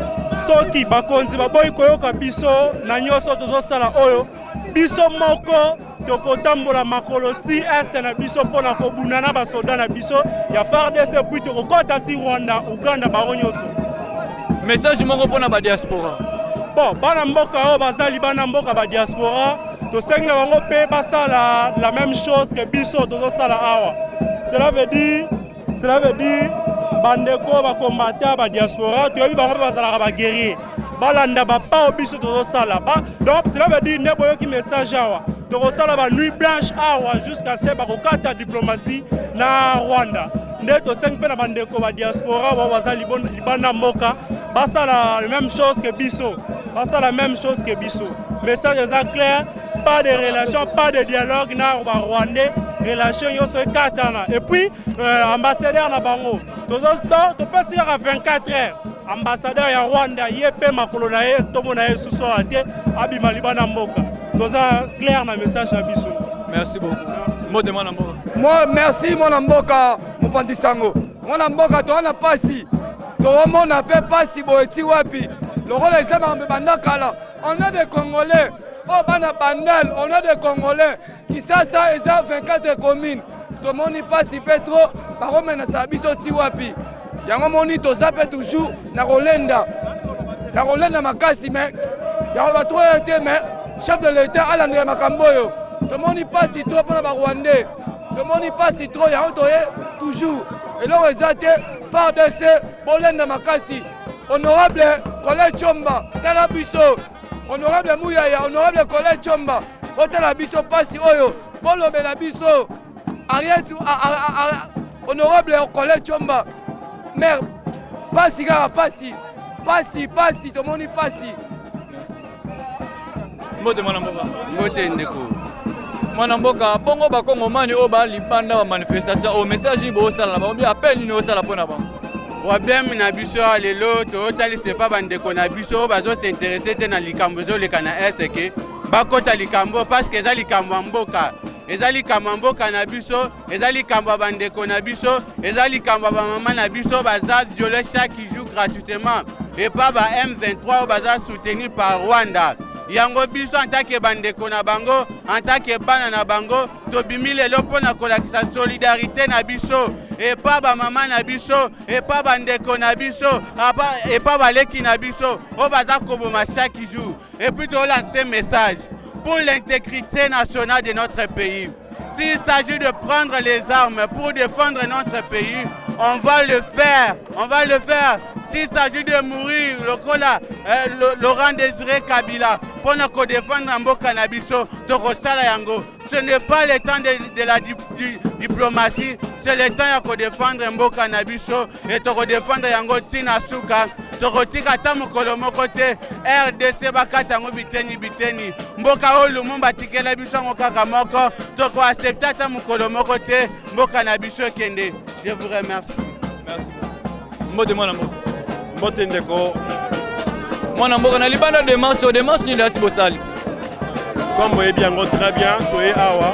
soki bakonzi baboyi koyoka biso na nyonso tozosala oyo biso moko tokotambola makolo ti este na biso mpona kobunda na basoda na biso ya FARDC puis tokokɔta ti Rwanda, Uganda bango nyonso. Message moko mpona badiaspora. Bon, bana mboka oyo bazali bana mboka badiaspora tosengi na bango mpe basala la même chose que biso tozosala awa. Cela veut dire bandeko bakombata badiaspora toyebi bango mpe bazalaka baguerrier balanda bapao biso tozosala. Donc cela veut dire nde boyoki message awa tokosala ba nuit blanche awa jusqu'à ce bakokata diplomatie na Rwanda. Nde tosengi mpe na bandeko badiaspora bao baza libanda mboka basala la même chose que biso. Basala la même chose que biso. Message est clair, pas de relation, pas de dialogue na Rwandais. Relation yoso katana. Et puis ambassadeur na bango. To passe à 24 heures. Ambassadeur ya Rwanda yepe makolo na ye stomo na ye suso ate abima libana mboka. Toza clair na message na biso. Merci beaucoup. Mot de mwana mboka. Moi merci mwana mboka mopandi sango. Mwana mboka to na pasi. To mona pe pasi boeti wapi. Lokola isema mbanda kala. On a des Congolais. Oh bana bandel, on a des Congolais qui ça et ça 24 communes. tomoni pasi mpe tro bakomenasa biso ti wapi yango moni toza mpe toujours na kolenda makasi me yango batro te me chef de l'état alandela makambo oyo tomoni pasi tro mpona barwandais tomoni pasi tro yango toye toujours eloko eza te FARDC bolenda makasi honorable Kole Tshomba tala biso honorable Muyaya honorable Kole Tshomba otala biso pasi oyo bolobela biso Ariete honorable Kole Tshomba maire pasi kaka pasi tomoni pasi mbote mwana mboka mbote ndeko mwana mboka bongo bakongomani oyo balibanda bamanifestation oyo message boosala baobi appel nini osala mpona bango problème na biso lelo totalisa pa bandeko na biso oyo bazosinterese te na likambo ezoleka na esteke bakota likambo parceke eza likambo ya mboka eza likambo ya mboka na biso eza likambo ya bandeko na biso eza likambo ya bamama na biso baza viole chaque jour gratuitement epa ba M23 oyo baza soutenu par Rwanda yango biso en tant que bandeko na bango en tant que bana na bango tobimi lelo mpona kolakisa solidarité na biso epa bamama na biso epa bandeko na biso epa baleki na biso oyo baza koboma chaque jour et puis tolancer message pour l'intégrité nationale de notre pays. S'il s'agit de prendre les armes pour défendre notre pays, on va le faire. S'il s'agit de mourir, Laurent Désiré Kabila, pour nous défendre Mboka na biso, ce n'est pas le temps de la diplomatie, c'est le temps de défendre Mboka na biso et de défendre Yango Tina Suka. Tokotika ta mokolo moko te RDC bakata ngo biteni mboka oyo Lumumba tikela biso ngo kaka moko toko accepta ta mokolo moko te mboka na biso kende. Je vous remercie. Merci. Mbote mwana mboka. Mbote ndeko. Mwana mboka na libanda démarche ni dasi bosali. Comme vous voyez bien, très bien, toye awa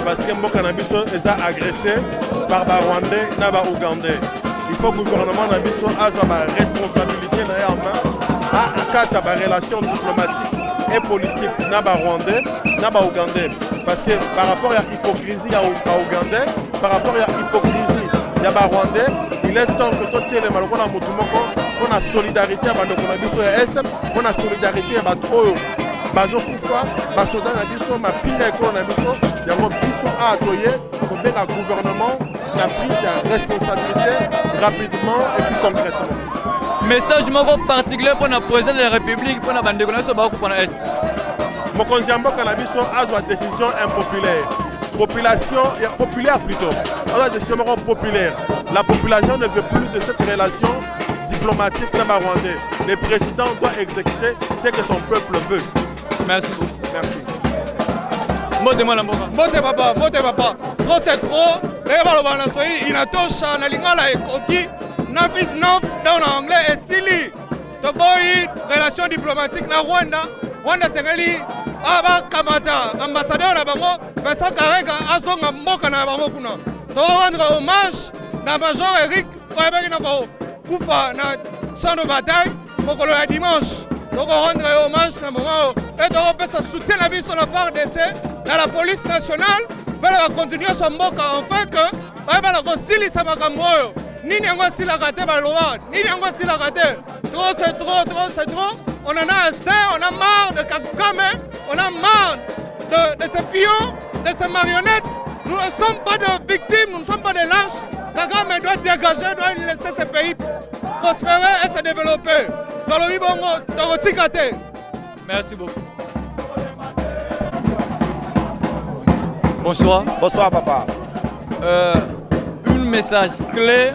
parce que mboka na biso eza agressé par ba Rwandais na ba Ougandais. Il faut que le gouvernement na biso aza ba responsabilité na ya main à kata ba relations diplomatiques et politiques na ba Rwandais na ba Ougandais parce que par rapport à hypocrisie ya Ougandais par rapport à hypocrisie ya ba Rwandais il est temps que tout le maloko na mutu moko on a solidarité ya bandeko na biso ya est on a solidarité ya bato oyo bazokufa basoda na biso mapinga ekolo na biso yango biso atoye kobenga gouvernement a pris la responsabilité rapidement et plus concrètement. Message moko particulier pour le président de la République pour la bande de connaissances pour la Est. Mokonzi mboka na biso azwa décision impopulaire. Populaire plutôt. Azwa décision moko populaire. La population ne veut plus de cette relation diplomatique na Rwandais. Le président doit exécuter ce que son peuple veut. Merci beaucoup. Merci. Mbote mwana mboka. Mbote papa. Trop c'est trop. Ndenge baloba na Swahili inatosha na lingala ekoki na fils neuf dans l'anglais esili toboyi relation diplomatique na Rwanda sengeli abakamata ambassadeur na bango Vincent Karega azonga mboka na bango kuna to rendre hommage na Major Eric oyebaki na kokufa na champ de bataille mokolo ya dimanche toko rendre hommage na bango et tokopesa soutien na biso na FARDC na la police nationale va continuer son mboka enfin que va kosilisa makambo oyo nini yango asilaka te baloba nini yango asilaka te trop c'est trop on en a assez on a marre de Kagame on a marre de ces pions de ces marionnettes nous ne sommes pas de victimes nous ne sommes pas des lâches Kagame doit dégager doit laisser ce pays prospérer et se développer tolobi bongo tokotika te. Merci beaucoup. Bonsoir. Bonsoir papa. Un message clé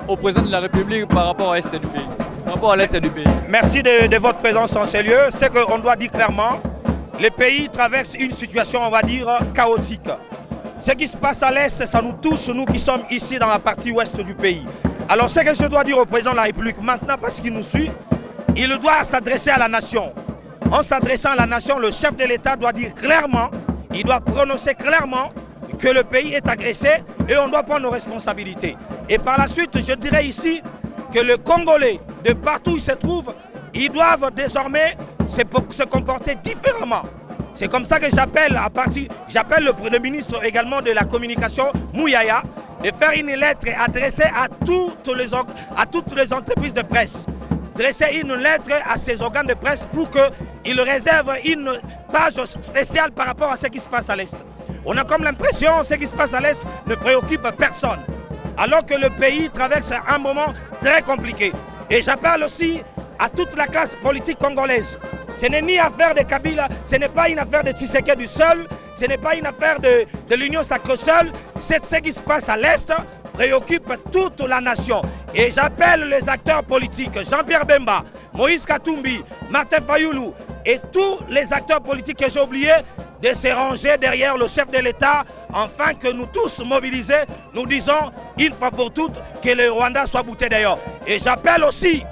au président de la République par rapport à l'Est du pays. Par rapport à l'Est du pays. Merci de votre présence en ces lieux. C'est qu'on doit dire clairement, le pays traverse une situation, on va dire, chaotique. Ce qui se passe à l'Est, ça nous touche, nous qui sommes ici dans la partie ouest du pays. Alors ce que je dois dire au président de la République maintenant, parce qu'il nous suit, il doit s'adresser à la nation. En s'adressant à la nation, le chef de l'État doit dire clairement, il doit prononcer clairement que le pays est agressé et on doit prendre nos responsabilités. Et par la suite, je dirais ici que les Congolais, de partout où ils se trouvent, ils doivent désormais se comporter différemment. C'est comme ça que j'appelle le ministre également de la communication, Mouyaya, de faire une lettre adressée à toutes les entreprises de presse. Dresser une lettre à ces organes de presse pour qu'ils réservent une page spéciale par rapport à ce qui se passe à l'Est. On a comme l'impression que ce qui se passe à l'Est ne préoccupe personne, alors que le pays traverse un moment très compliqué. Et j'appelle aussi à toute la classe politique congolaise. Ce n'est ni affaire de Kabila, ce n'est pas une affaire de Tshisekedi seul, ce n'est pas une affaire de l'Union sacrée seule. C'est ce qui se passe à l'Est préoccupe toute la nation. Et j'appelle les acteurs politiques, Jean-Pierre Bemba, Moïse Katumbi, Martin Fayoulou et tous les acteurs politiques que j'ai oubliés de se ranger derrière le chef de l'État, afin que nous tous mobilisés, nous disons une fois pour toutes que le Rwanda soit bouté d'ailleurs. Et j'appelle aussi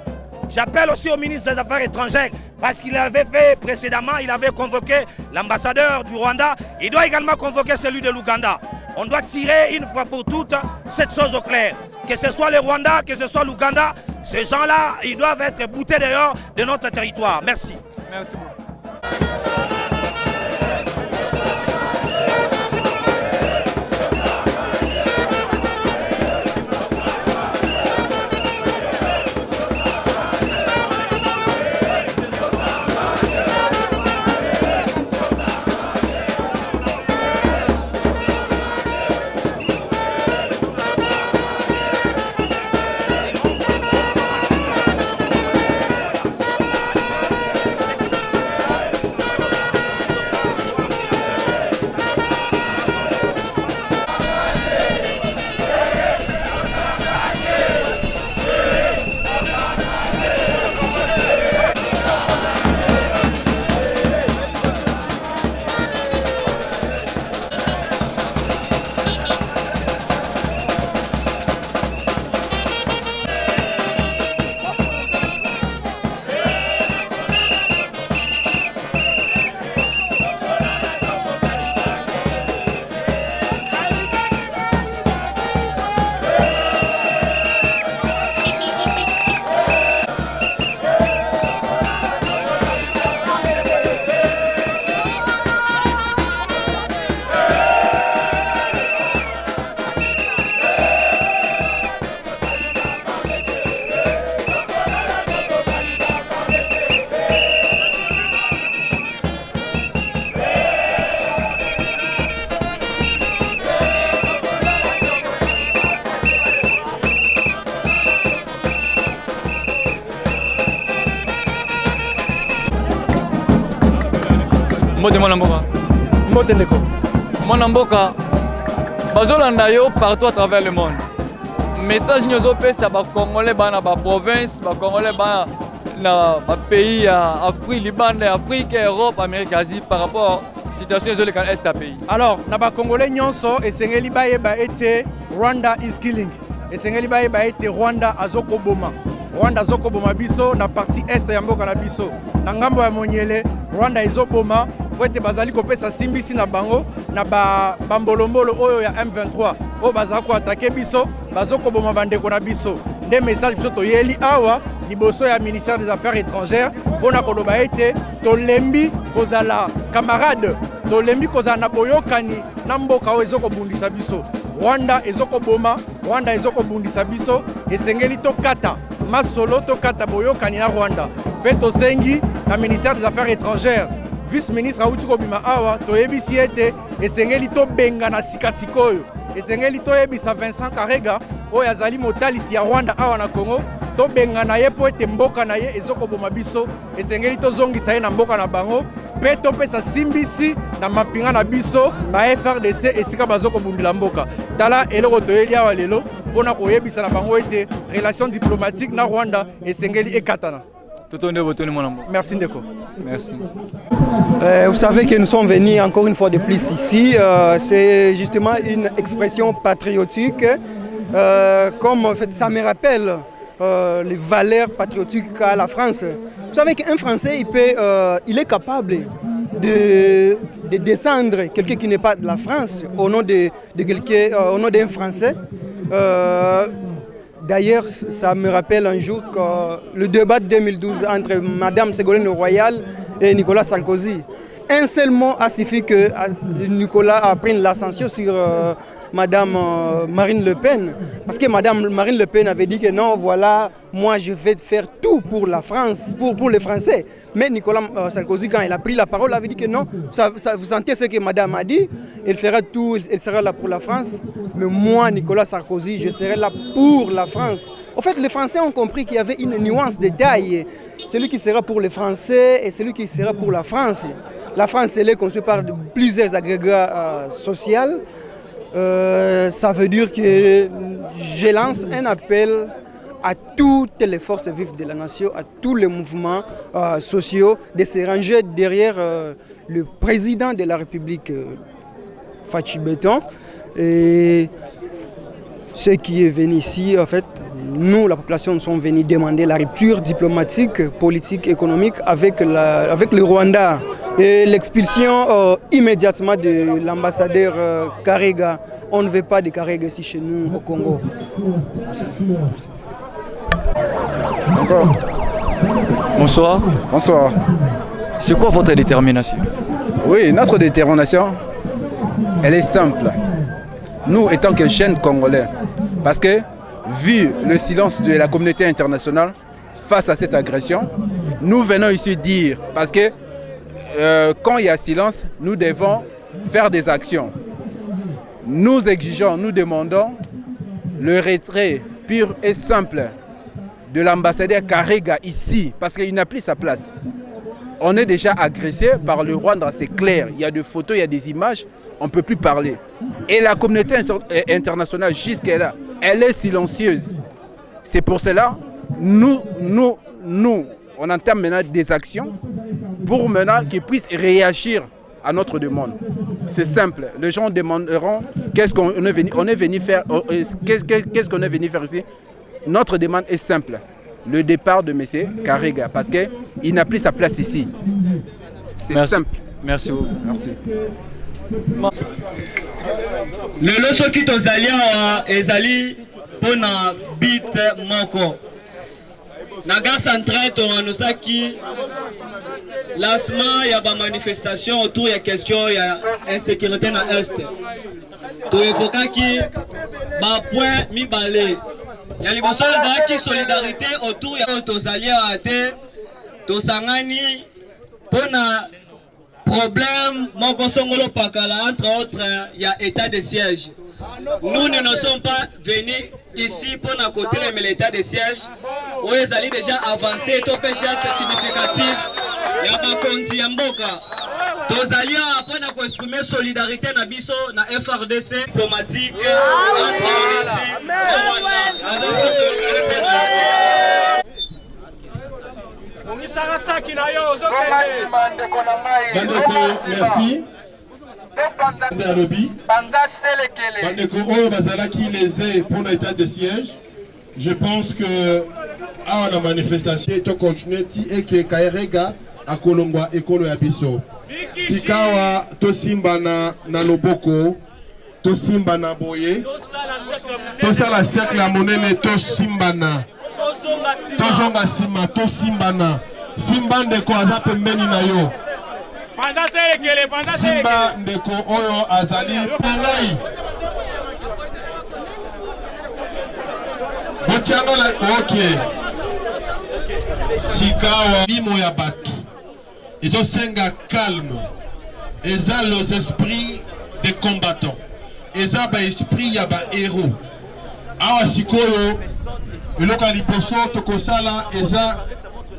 au ministre des Affaires étrangères, parce qu'il avait fait précédemment, il avait convoqué l'ambassadeur du Rwanda, il doit également convoquer celui de l'Ouganda. On doit tirer une fois pour toutes cette chose au clair. Que ce soit le Rwanda, que ce soit l'Ouganda, ces gens-là, ils doivent être boutés dehors de notre territoire. Merci. Merci beaucoup. Mbote mwana mboka. Mbote ndeko. Mwana mboka. Bazolanda yo partout à travers le monde. Message nyozo pesa ba Congolais ba na ba province, ba Congolais ba na ba pays ya Afrique, Liban, Afrique, Europe, Amérique, Asie par rapport à la situation de l'Est à pays. Alors, na ba Congolais nyonso esengeli ba yeba ete Rwanda is killing. Esengeli ba yeba ete Rwanda azoko boma. Rwanda azoko boma biso na partie est ya mboka na biso. Na ngambo ya Monyele, Rwanda ezoboma po ete bazali kopesa simbisi na bango na bambolombolo oyo ya M23 oyo bazali koatake biso bazokoboma bandeko na biso. Nde message biso toyeli awa liboso ya ministère des Affaires étrangères mpona koloba ete tolembi kozala camarade, tolembi kozala na boyokani na mboka oyo ezokobundisa biso. Rwanda ezokoboma, Rwanda ezokobundisa biso, esengeli tokata masolo tokata boyokani na Rwanda. Pe tosengi na ministère des Affaires étrangères vice-ministre auti kobima awa toyebisi ete esengeli tobenga na sikasikoyo, esengeli toyebisa Vincent Karega oyo azali motalisi ya Rwanda awa na Congo, tobenga na ye po ete mboka na ye ezokoboma biso, esengeli tozongisa ye na mboka na bango pe topesa simbisi na mapinga na biso ba FRDC esika bazokobundila mboka. Tala eloko toyeli awa lelo mpona koyebisa na bango ete relation diplomatique na Rwanda esengeli ekatana. Merci Ndeko. Merci. Vous savez que nous sommes venus encore une fois de plus ici. C'est justement une expression patriotique. Comme en fait, ça me rappelle les valeurs patriotiques qu'a la France. Vous savez qu'un Français, il est capable de descendre quelqu'un qui n'est pas de la France au nom d'un Français. D'ailleurs, ça me rappelle un jour que le débat de 2012 entre Madame Ségolène Royal et Nicolas Sarkozy. Un seul mot a suffi que Nicolas a pris l'ascension sur Madame Marine Le Pen. Parce que Madame Marine Le Pen avait dit que non, voilà, moi je vais faire tout pour la France, pour les Français. Mais Nicolas Sarkozy, quand il a pris la parole, avait dit que non, vous sentez ce que Madame a dit, elle fera tout, elle sera là pour la France. Mais moi, Nicolas Sarkozy, je serai là pour la France. En fait, les Français ont compris qu'il y avait une nuance de taille. Celui qui sera pour les Français et celui qui sera pour la France. La France, elle est construite par plusieurs agrégats sociaux. Ça veut dire que je lance un appel à toutes les forces vives de la nation, à tous les mouvements sociaux, de se ranger derrière le président de la République, Fachi Beton. Et ceux qui est venu ici, en fait, nous, la population, nous sommes venus demander la rupture diplomatique, politique, économique avec le Rwanda et l'expulsion immédiatement de l'ambassadeur Karega. On ne veut pas de Karega ici chez nous au Congo. Merci. Encore. Bonsoir. Bonsoir. C'est quoi votre détermination? Oui, notre détermination, elle est simple. Nous, étant que jeunes Congolais, parce que, vu le silence de la communauté internationale face à cette agression, nous venons ici dire, parce que quand il y a silence, nous devons faire des actions. Nous exigeons, nous demandons le retrait pur et simple de l'ambassadeur Karega ici, parce qu'il n'a plus sa place. On est déjà agressé par le Rwanda, c'est clair. Il y a des photos, il y a des images, on ne peut plus parler. Et la communauté internationale, jusqu'à là, elle est silencieuse. C'est pour cela, nous, on entame maintenant des actions pour maintenant qu'ils puissent réagir à notre demande. C'est simple. Les gens demanderont qu'est-ce qu'on est venu faire, qu'est-ce qu'on est venu faire ici. Notre demande est simple. Le départ de M. Karega, parce qu'il n'a plus sa place ici. C'est simple. Merci beaucoup. Merci. lelo soki tozali awa ezali mpona bit moko na gare centrale toannosaki lancement ya bamanifestation autour ya question ya insécurité na este toevokaki bapoint mibale ya liboso ezalaki solidarité autour ya oyo tozali awa te tosangani mpona problème moko songolo pakala entre autres il y a état de siège. Nous ne sommes pas venus ici pour la côté de l'état de siège où ils allaient déjà avancer tout geste significatif il y a pas konzi ya mboka tozali pour na exprimer solidarité na biso na FRDC diplomatique Bandeko, merci. Bandeko, oh, bazalaki lésé pour l'état de siège. Je pense que à la manifestation, tu continues et que Karega à Kolongwa et Kolo ya biso. Sikawa to simba na loboko, to simba na boye. To sala cercle la monnaie to simba na. To zonga sima to simba na. Simba ndeko aza pembeni na yo. Simba ndeko oyo azali pangai. Bochanga la ok. Sikawa limo ya batu. Ils senga calme. Ils ont les esprits des combattants. Ils ont l'esprit ya ba héros. Awa sikoyo eloko liboso tokosala eza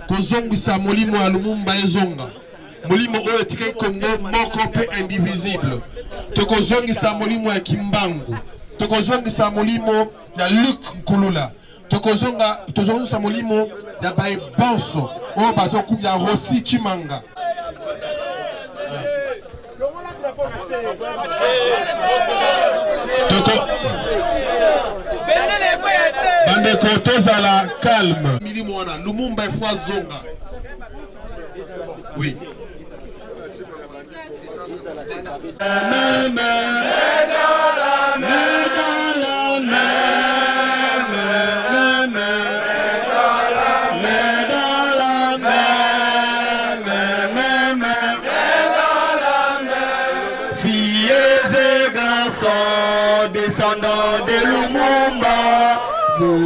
kozongisa molimo ya Lumumba ezonga. Molimo oyo etikaki Congo moko pe indivisible. Tokozongisa molimo ya Kimbangu. Tokozongisa molimo ya Luc Nkulula. Tokozongisa molimo ya Baebanso oyo bazoku ya Rossi Chimanga. Bandeko tozala calme. Milimo wana Lumumba efwa zonga. Oui.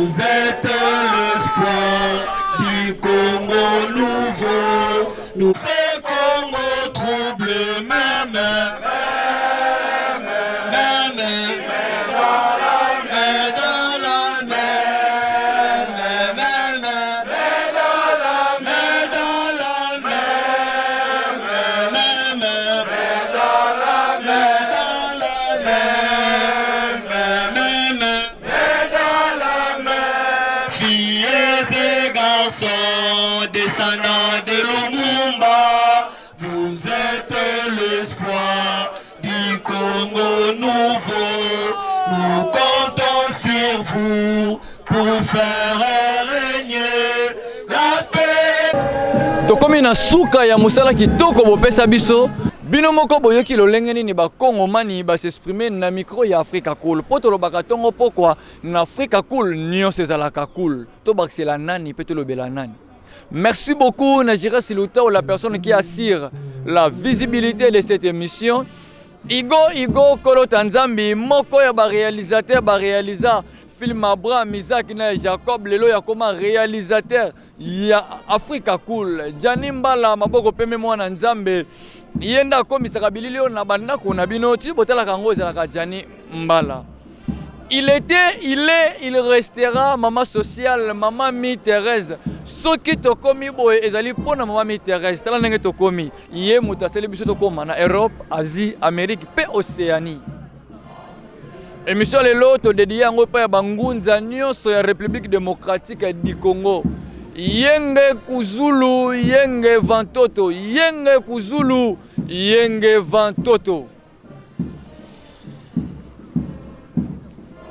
Vous êtes l'espoir du Congo nouveau. Nous fait Congo trouble même. tokomi na suka ya musala kitoko bopesa biso bino moko boyoki lolenge nini bakongomani basexprime na micro ya Africa Cool po tolobaka ntongo pokwa na Africa Cool nyonso ezalaka cool tobakisela nani pe tolobela nani. Merci beaucoup Najira Siluta, la personne qui assure la visibilité de cette émission. Igo Kolo Tanzambi moko ya ba réalisateur ba réalisa film Abraham Isaac na Jacob lelo ya koma réalisateur ya Africa Cool. Jani Mbala maboko peme mwana Nzambe yenda komisaka bilili na banda ko na binoti botala kango ezalaka Jani Mbala. Il restera maman sociale, maman mi Thérèse. Soki tokomi boye ezali pona maman mi Thérèse. Tala ndenge tokomi. Ye mutaseli biso tokoma na Europe, Asie, Amérique pe Océanie. Émission lelo to dédié yango pa ya bangunza nyonso ya République démocratique du Congo. Yenge Kuzulu, Yenge Vantoto, Yenge Kuzulu, Yenge Vantoto.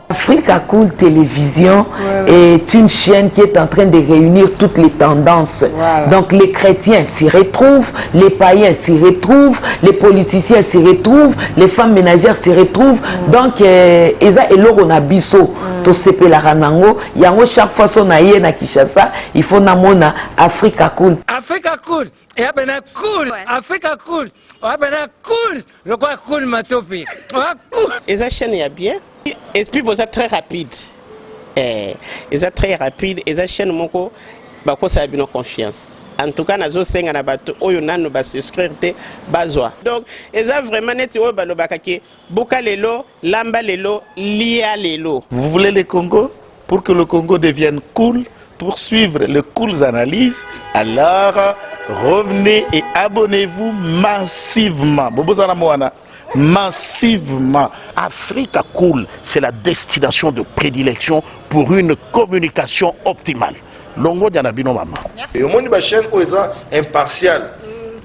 Africa Cool Télévision est une chaîne qui est en train de réunir toutes les tendances. Donc les chrétiens s'y retrouvent, les païens s'y retrouvent, les politiciens s'y retrouvent, les femmes ménagères s'y retrouvent. Donc eza eloko na biso to sepela ranango yango chaque fois son aye na Kinshasa il faut namona Africa Cool. Africa Cool et abena cool. Africa Cool. Abena cool. Le quoi cool matopi. Cool. Eza chaîne ya bien. Et puis vous êtes très rapide. Ils sont très rapide. Et la chaîne moko bako ça a bien confiance. En tout cas, nazo senga na bato oyo nanu ba souscrire te bazwa. Donc, ils ont vraiment net oyo balo bakaki buka lelo, lamba lelo, lia lelo. Vous voulez le Congo pour que le Congo devienne cool, pour suivre les cool analyses, alors revenez et abonnez-vous massivement. Bobozana moana. Massivement. Africa Cool, c'est la destination de prédilection pour une communication optimale. Longo Dianabino Mama. Et au monde de la chaîne, impartial.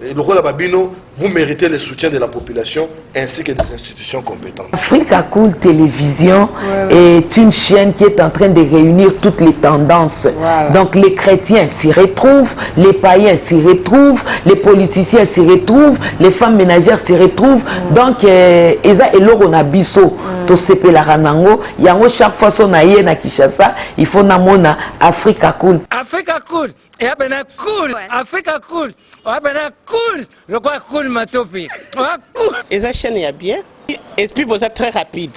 Et le rôle de Babino, vous méritez le soutien de la population ainsi que des institutions compétentes. Africa Cool Télévision est une chaîne qui est en train de réunir toutes les tendances. Donc les chrétiens s'y retrouvent, les païens s'y retrouvent, les politiciens s'y retrouvent, les femmes ménagères s'y retrouvent. Donc eza eloko na biso to sepela ranango yango chaque fois son aye na Kinshasa il faut namona Africa Cool. Africa Cool. Et abena cool. Africa Cool. Abena cool. Le quoi cool matopi. Cool. Et la chaîne est bien. Et puis vous êtes très rapide.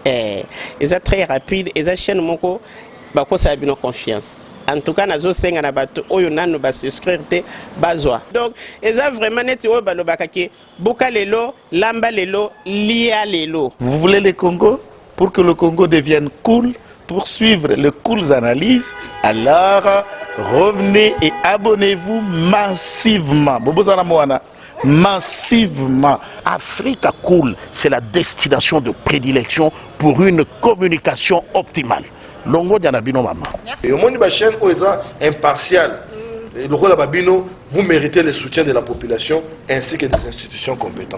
Ils sont très rapide. Et la chaîne moko bako ça a bien confiance. En tout cas, nazo senga na bato oyo nanu ba souscrire te bazwa. Donc, ils ont vraiment net oyo balo bakaki buka lelo, lamba lelo, lia lelo. Vous voulez le Congo pour que le Congo devienne cool, pour suivre les cool analyses, alors revenez et abonnez-vous massivement. Bobozana moana. Massivement. Africa Cool, c'est la destination de prédilection pour une communication optimale. Longo Dianabino Mama. Et au monde de la chaîne, impartial. Et le rôle de Babino, vous méritez le soutien de la population ainsi que des institutions compétentes.